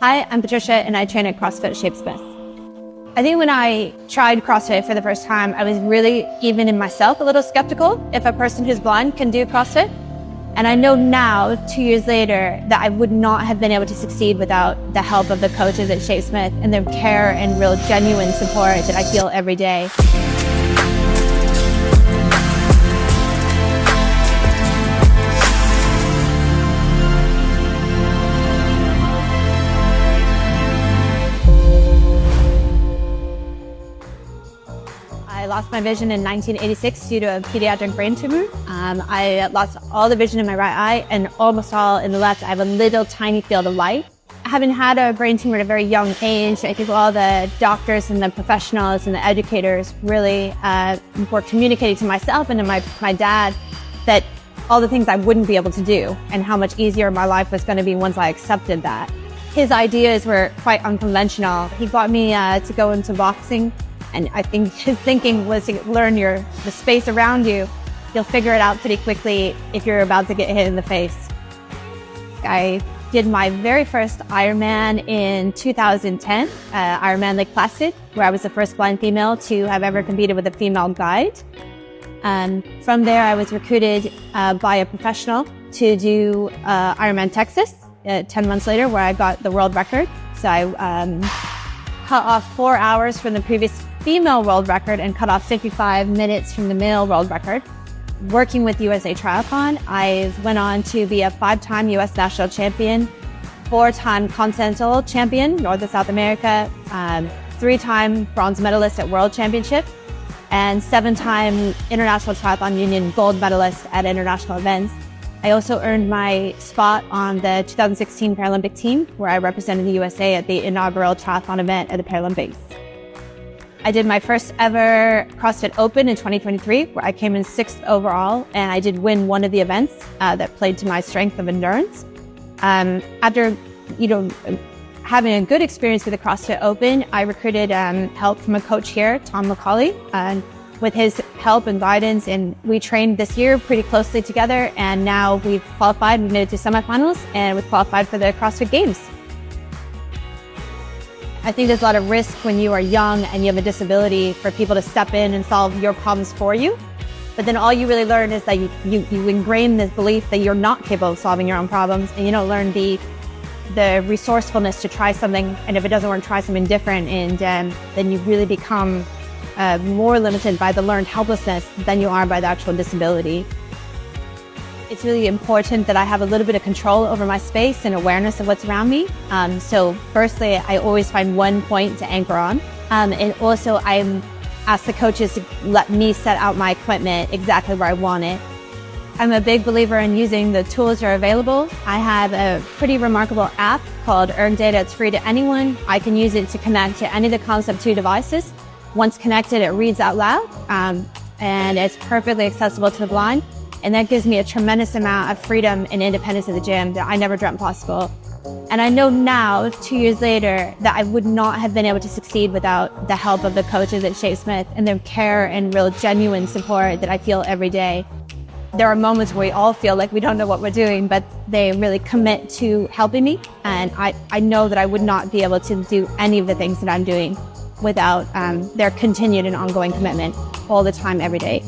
Hi, I'm Patricia and I train at CrossFit Shapesmiths. I think when I tried CrossFit for the first time, I was really, even in myself, a little skeptical if a person who's blind can do CrossFit. And I know now, 2 years later, that I would not have been able to succeed without the help of the coaches at Shapesmiths and their care and real genuine support that I feel every day. I lost my vision in 1986 due to a pediatric brain tumor. I lost all the vision in my right eye and almost all in the left. I have a little tiny field of light. Having had a brain tumor at a very young age, I think all the doctors and the professionals and the educators really were communicating to myself and to my dad that all the things I wouldn't be able to do and how much easier my life was going to be once I accepted that. His ideas were quite unconventional. He got me to go into boxing. And I think his thinking was to learn the space around you. You'll figure it out pretty quickly if you're about to get hit in the face. I did my very first Ironman in 2010, Ironman Lake Placid, where I was the first blind female to have ever competed with a female guide. From there, I was recruited by a professional to do Ironman Texas 10 months later, where I got the world record. So I cut off 4 hours from the previous female world record and cut off 55 minutes from the male world record. Working with USA Triathlon, I went on to be a 5-time US national champion, 4-time continental champion, North and South America, 3-time bronze medalist at World Championship, and 7-time International Triathlon Union gold medalist at international events. I also earned my spot on the 2016 Paralympic team, where I represented the USA at the inaugural triathlon event at the Paralympics. I did my first ever CrossFit Open in 2023, where I came in 6th overall, and I did win one of the events that played to my strength of endurance. After having a good experience with the CrossFit Open, I recruited help from a coach here, Tom McCauley, with his help and guidance, and we trained this year pretty closely together, and now we've qualified, we made it to semifinals, and we've qualified for the CrossFit Games. I think there's a lot of risk when you are young and you have a disability for people to step in and solve your problems for you. But then all you really learn is that you ingrain this belief that you're not capable of solving your own problems, and you don't learn the resourcefulness to try something, and if it doesn't work, try something different, and then you really become more limited by the learned helplessness than you are by the actual disability. It's really important that I have a little bit of control over my space and awareness of what's around me. So firstly, I always find one point to anchor on. And also I ask the coaches to let me set out my equipment exactly where I want it. I'm a big believer in using the tools that are available. I have a pretty remarkable app called Earn Data. It's free to anyone. I can use it to connect to any of the Concept 2 devices. Once connected, it reads out loud, and it's perfectly accessible to the blind. And that gives me a tremendous amount of freedom and independence at the gym that I never dreamt possible. And I know now, 2 years later, that I would not have been able to succeed without the help of the coaches at Shapesmiths and their care and real genuine support that I feel every day. There are moments where we all feel like we don't know what we're doing, but they really commit to helping me. And I know that I would not be able to do any of the things that I'm doing without their continued and ongoing commitment all the time, every day.